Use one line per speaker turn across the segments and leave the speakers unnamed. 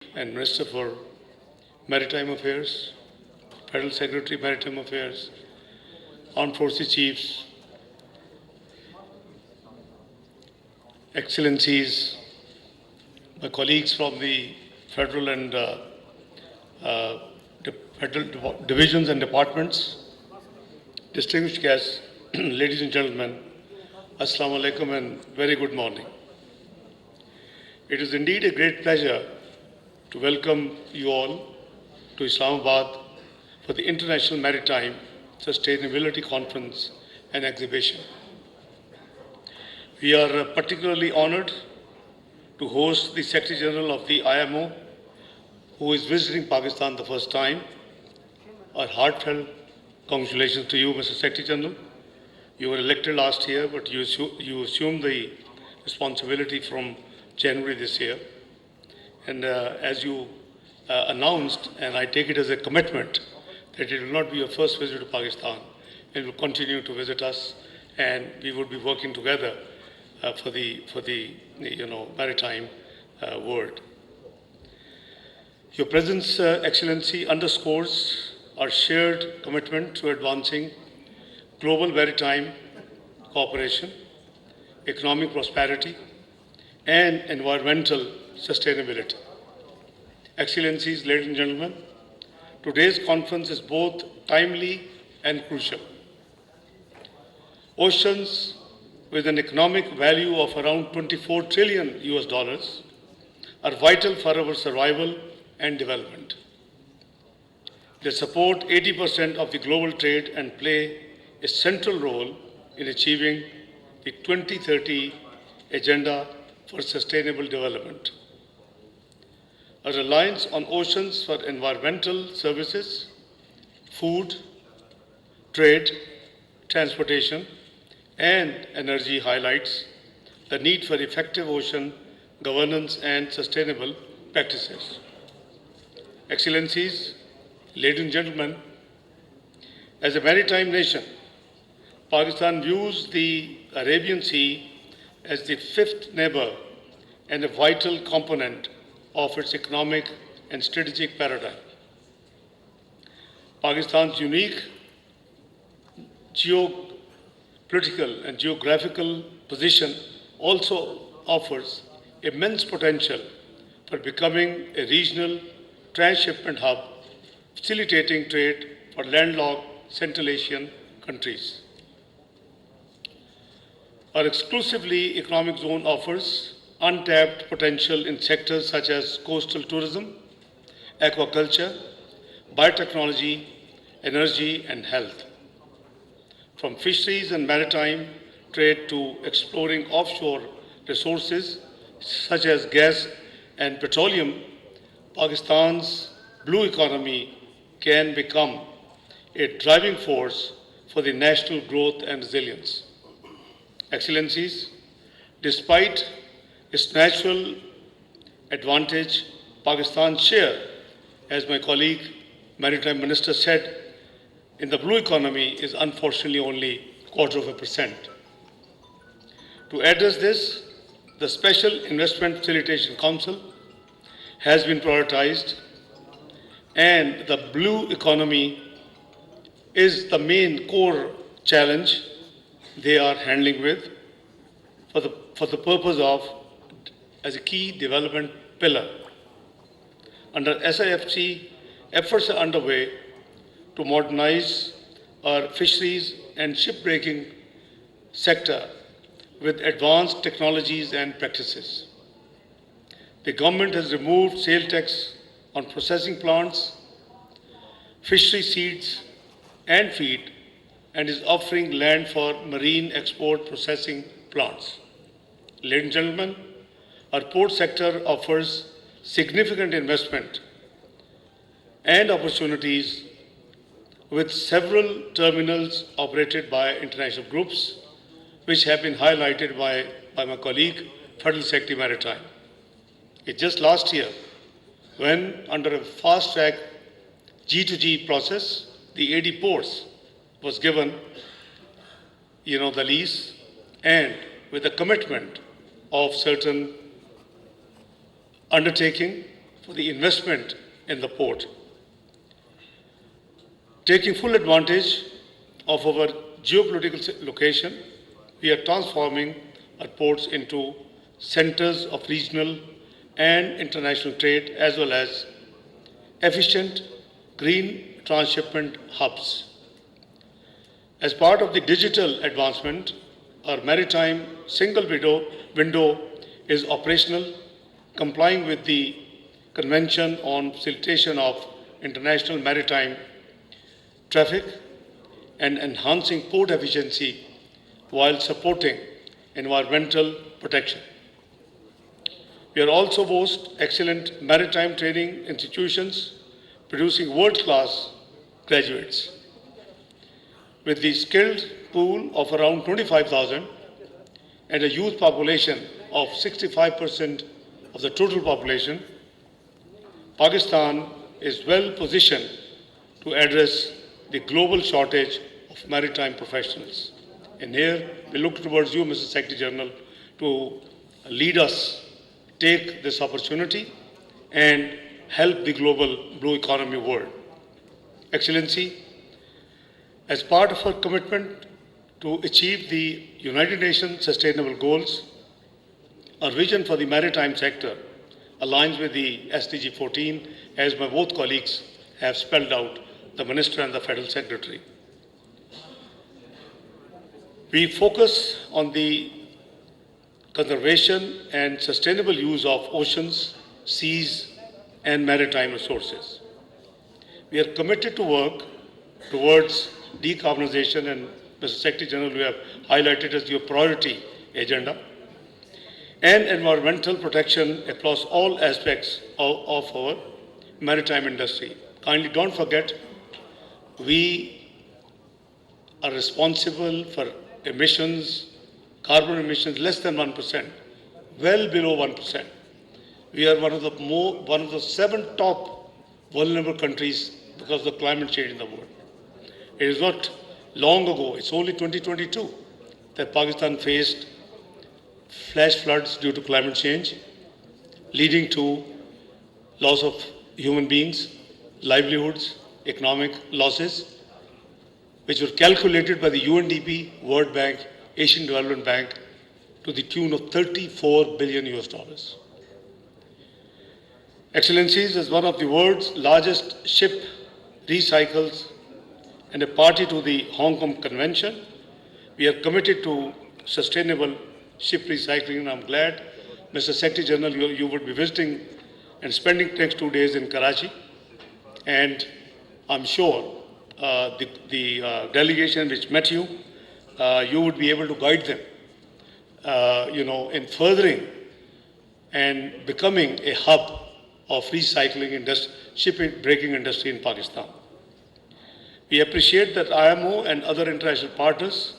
and Minister for Maritime Affairs, Federal Secretary Maritime Affairs, Armed Forces Chiefs, Excellencies, my colleagues from the federal and federal divisions and departments, distinguished guests, ladies and gentlemen, Assalamu alaikum and very good morning. It is indeed a great pleasure to welcome you all to Islamabad for the International Maritime Sustainability Conference and Exhibition. We are particularly honored to host the Secretary General of the IMO, who is visiting Pakistan the first time. Our heartfelt congratulations to you, Mr. Secretary General. You were elected last year, but you assumed the responsibility from January this year. And as you announced, and I take it as a commitment, that it will not be your first visit to Pakistan. It will continue to visit us, and we will be working together for the maritime world. Your presence, Excellency, underscores our shared commitment to advancing global maritime cooperation, economic prosperity, and environmental sustainability. Excellencies, ladies and gentlemen, today's conference is both timely and crucial. Oceans, with an economic value of around 24 trillion US dollars, are vital for our survival and development. They support 80% of the global trade and play a central role in achieving the 2030 Agenda for Sustainable Development. A reliance on oceans for environmental services, food, trade, transportation, and energy highlights the need for effective ocean governance and sustainable practices. Excellencies, ladies and gentlemen, as a maritime nation, Pakistan views the Arabian Sea as the fifth neighbor and a vital component of its economic and strategic paradigm. Pakistan's unique geopolitical and geographical position also offers immense potential for becoming a regional transshipment hub, facilitating trade for landlocked Central Asian countries. Our exclusively economic zone offers untapped potential in sectors such as coastal tourism, aquaculture, biotechnology, energy, and health. From fisheries and maritime trade to exploring offshore resources such as gas and petroleum, Pakistan's blue economy can become a driving force for the national growth and resilience. Excellencies, despite its natural advantage, Pakistan's share, as my colleague Maritime Minister said, in the blue economy is unfortunately only 0.25%. To address this, the Special Investment Facilitation Council has been prioritized, and the blue economy is the main core challenge they are handling with for the purpose of as a key development pillar. Under SIFC, efforts are underway to modernize our fisheries and shipbreaking sector with advanced technologies and practices. The government has removed sale tax on processing plants, fishery seeds and feed, and is offering land for marine export processing plants. Ladies and gentlemen, our port sector offers significant investment and opportunities with several terminals operated by international groups, which have been highlighted by my colleague, Federal Secretary Maritime. It's just last year, when under a fast-track G2G process, the AD ports was given, the lease, and with a commitment of certain undertaking for the investment in the port. Taking full advantage of our geopolitical location, we are transforming our ports into centers of regional and international trade as well as efficient green transshipment hubs. As part of the digital advancement, our maritime single window is operational, complying with the Convention on Facilitation of International Maritime Traffic and enhancing port efficiency while supporting environmental protection. We are also boast excellent maritime training institutions producing world-class graduates. With the skilled pool of around 25,000 and a youth population of 65% of the total population, Pakistan is well positioned to address the global shortage of maritime professionals. And here we look towards you, Mr. Secretary General, to lead us, take this opportunity and help the global blue economy world. Excellency, as part of our commitment to achieve the United Nations Sustainable Goals, our vision for the maritime sector aligns with the SDG 14, as my both colleagues have spelled out, the Minister and the Federal Secretary. We focus on the conservation and sustainable use of oceans, seas, and maritime resources. We are committed to work towards decarbonization, and Mr. Secretary General, we have highlighted as your priority agenda, and environmental protection across all aspects of our maritime industry. Kindly don't forget, we are responsible for emissions, carbon emissions less than 1%, well below 1%. We are one of the 7 top vulnerable countries because of climate change in the world. It is not long ago, it's only 2022 that Pakistan faced flash floods due to climate change, leading to loss of human beings, livelihoods, economic losses, which were calculated by the UNDP, World Bank, Asian Development Bank to the tune of $34 billion. Excellencies, as one of the world's largest ship recycles and a party to the Hong Kong Convention, we are committed to sustainable ship recycling. And I'm glad, Mr. Secretary General, you would be visiting and spending the next 2 days in Karachi. And I'm sure the delegation which met you, you would be able to guide them, in furthering and becoming a hub of recycling industry, shipbreaking industry in Pakistan. We appreciate that IMO and other international partners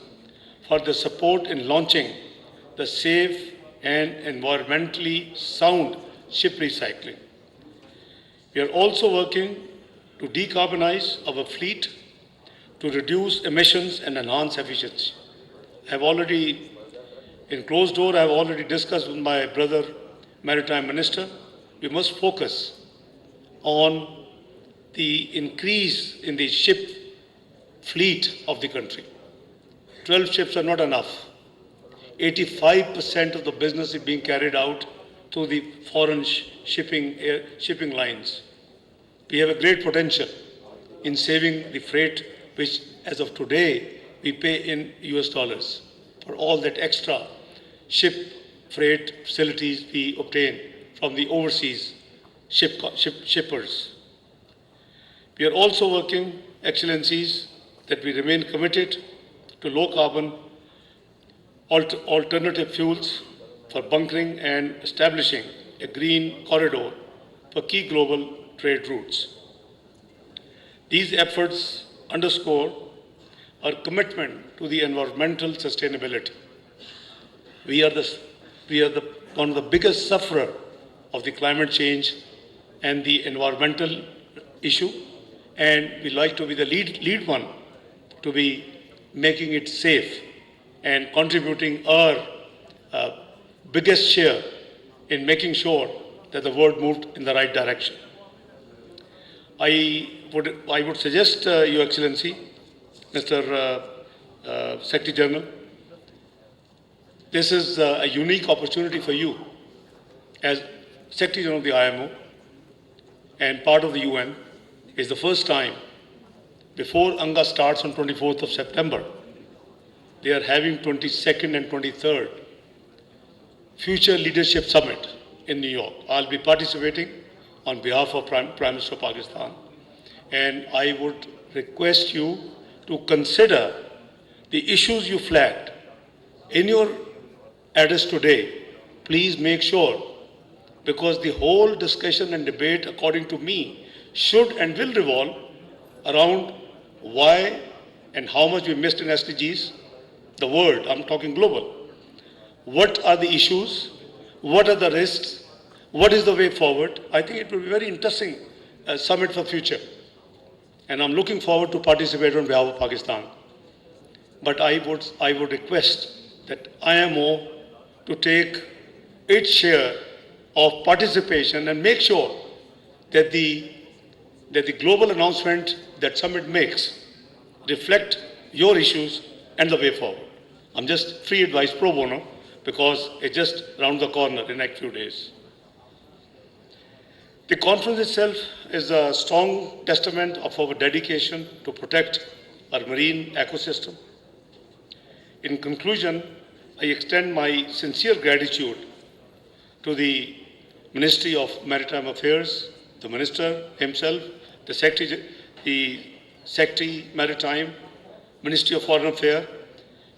for the support in launching the safe and environmentally sound ship recycling. We are also working to decarbonize our fleet to reduce emissions and enhance efficiency. In closed door, I have already discussed with my brother, Maritime Minister, we must focus on the increase in the ship fleet of the country. 12 ships are not enough. 85% of the business is being carried out through the foreign shipping lines. We have a great potential in saving the freight, which as of today we pay in US dollars for all that extra ship freight facilities we obtain from the overseas shippers. We are also working, Excellencies, that we remain committed to low carbon alternative fuels for bunkering and establishing a green corridor for key global trade routes. These efforts underscore our commitment to the environmental sustainability. We are one of the biggest sufferer of the climate change and the environmental issue, and we like to be the lead one to be making it safe and contributing our biggest share in making sure that the world moved in the right direction. I would suggest, Your Excellency, Mr. Secretary General, this is a unique opportunity for you as Secretary General of the IMO and part of the UN. Is the first time before UNGA starts on 24th of September, they are having 22nd and 23rd Future Leadership Summit in New York. I'll be participating on behalf of Prime Minister of Pakistan, and I would request you to consider the issues you flagged in your address today. Please make sure, because the whole discussion and debate, according to me, should and will revolve around why and how much we missed in SDGs, the world, I'm talking global. What are the issues? What are the risks? What is the way forward? I think it will be very interesting summit for future. And I'm looking forward to participate on behalf of Pakistan. But I would request that IMO to take its share of participation and make sure that the global announcement that summit makes reflect your issues and the way forward. I'm just free advice pro bono because it's just around the corner in the next few days. The conference itself is a strong testament of our dedication to protect our marine ecosystem. In conclusion, I extend my sincere gratitude to the Ministry of Maritime Affairs, the Minister himself, the Secretary Maritime, Ministry of Foreign Affairs,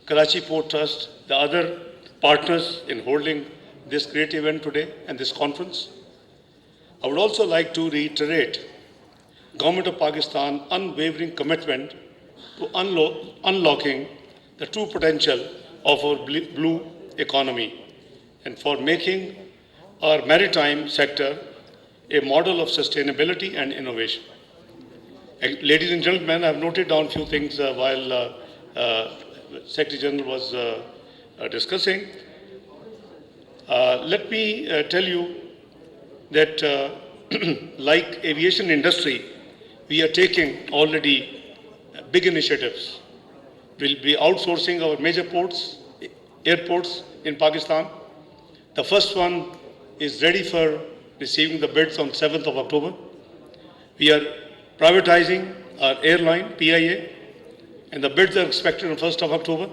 Karachi Port Trust, the other partners in holding this great event today and this conference. I would also like to reiterate Government of Pakistan unwavering commitment to unlocking the true potential of our blue economy and for making our maritime sector a model of sustainability and innovation. Ladies and gentlemen, I have noted down a few things while Secretary General was discussing. Let me tell you that like aviation industry, we are taking already big initiatives. We'll be outsourcing our major ports, airports in Pakistan. The first one is ready for receiving the bids on 7th of October. We are privatizing our airline, PIA, and the bids are expected on 1st of October.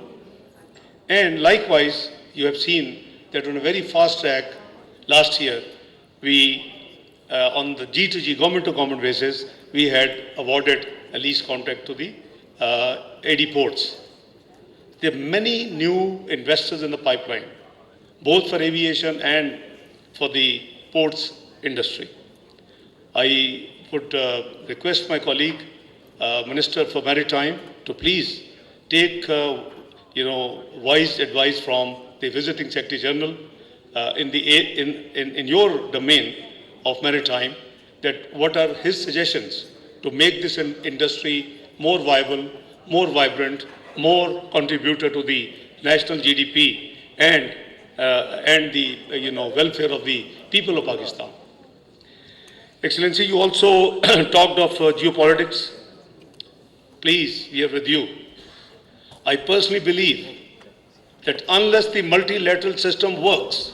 And likewise, you have seen that on a very fast track, last year, we, on the G2G, government-to-government basis, we had awarded a lease contract to the AD ports. There are many new investors in the pipeline, both for aviation and for the ports industry. I would request my colleague, Minister for Maritime, to please take wise advice from the visiting Secretary General in your domain of maritime, that what are his suggestions to make this industry more viable, more vibrant, more contributor to the national GDP and the welfare of the people of Pakistan. Excellency, you also talked of geopolitics. Please, we are with you. I personally believe that unless the multilateral system works,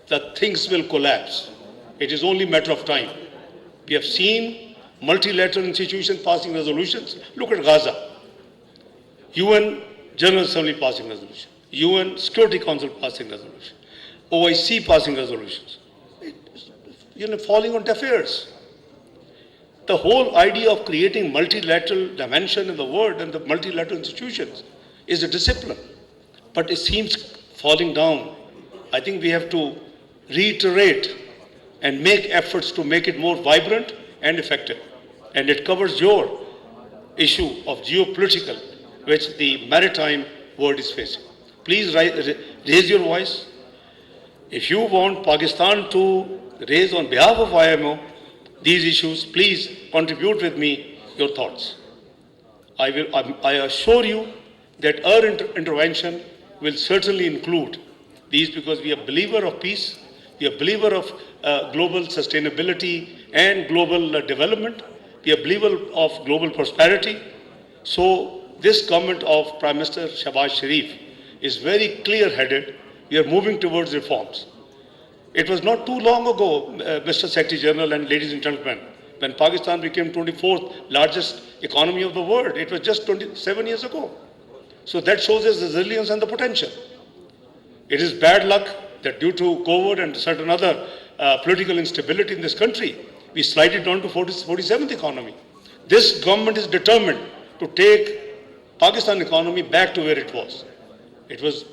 that things will collapse. It is only a matter of time. We have seen multilateral institutions passing resolutions. Look at Gaza. UN General Assembly passing resolution. UN Security Council passing resolution. OIC passing resolutions. Falling on deaf ears. The whole idea of creating multilateral dimension in the world and the multilateral institutions is a discipline, but it seems falling down. I think we have to reiterate and make efforts to make it more vibrant and effective. And it covers your issue of geopolitical, which the maritime world is facing. Please raise your voice. If you want Pakistan to raise on behalf of IMO these issues, please contribute with me your thoughts. I assure you that our intervention will certainly include these, because we are believer of peace, We are a believer of global sustainability and global development. We are a believer of global prosperity. So this government of Prime Minister Shahbaz Sharif is very clear-headed. We are moving towards reforms. It was not too long ago, Mr. Secretary General and ladies and gentlemen, when Pakistan became 24th largest economy of the world. It was just 27 years ago. So that shows its resilience and the potential. It is bad luck that due to COVID and certain other political instability in this country, we slided down to 47th economy. This government is determined to take Pakistan economy back to where it was. It was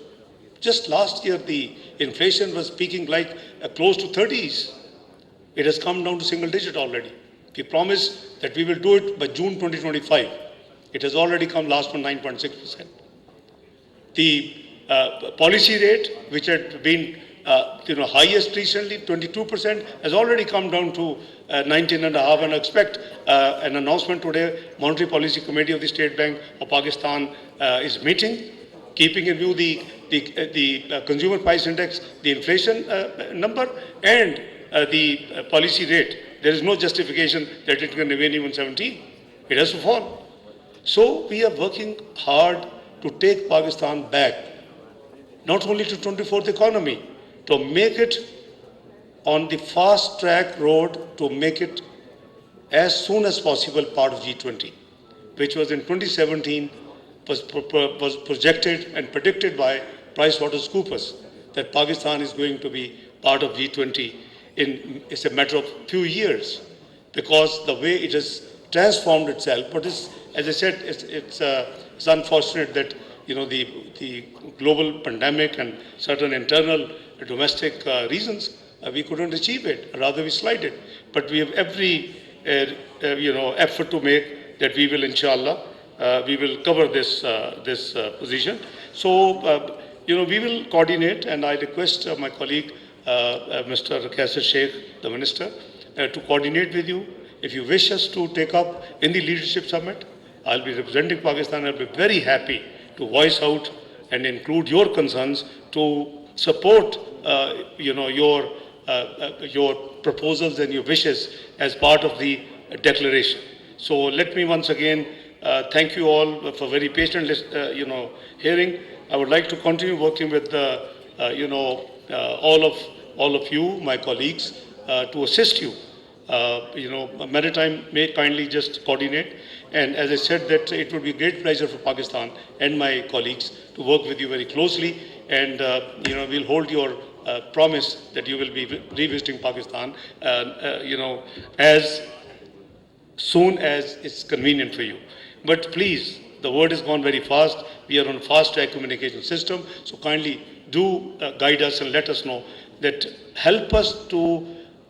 just last year the inflation was peaking like close to 30s. It has come down to single digit already. We promised that we will do it by June 2025. It has already come last month 9.6%. The policy rate, which had been highest recently, 22%, has already come down to 19.5%. And I expect an announcement today. Monetary Policy Committee of the State Bank of Pakistan is meeting, keeping in view the consumer price index, the inflation number, and the policy rate. There is no justification that it can remain even 17. It has to fall. So we are working hard to take Pakistan back, not only to 24th economy, to make it on the fast track road to make it as soon as possible part of G20, which was in 2017 was projected and predicted by PricewaterhouseCoopers that Pakistan is going to be part of G20 it's a matter of few years, because the way it has transformed itself. But as I said, it's unfortunate that the global pandemic and certain internal domestic reasons we couldn't achieve it. Rather, we slided. But we have every effort to make that we will, inshallah, we will cover this position. So we will coordinate, and I request my colleague Mr. Kaisar Sheikh, the Minister, to coordinate with you. If you wish us to take up in the Leadership Summit, I'll be representing Pakistan. I'll be very happy to voice out and include your concerns to support your proposals and your wishes as part of the declaration. So let me once again thank you all for very patient hearing. I would like to continue working with all of you, my colleagues, to assist you. Maritime may kindly just coordinate. And as I said, that it would be a great pleasure for Pakistan and my colleagues to work with you very closely. And we'll hold your promise that you will be revisiting Pakistan, as soon as it's convenient for you. But please, the word has gone very fast. We are on a fast-track communication system. So kindly do guide us and let us know that help us to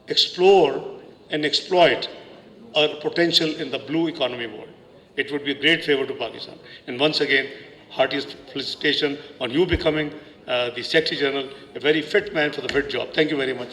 explore and exploit our potential in the blue economy world. It would be a great favor to Pakistan. And once again, heartiest felicitation on you becoming the Secretary General, a very fit man for the fit job. Thank you very much.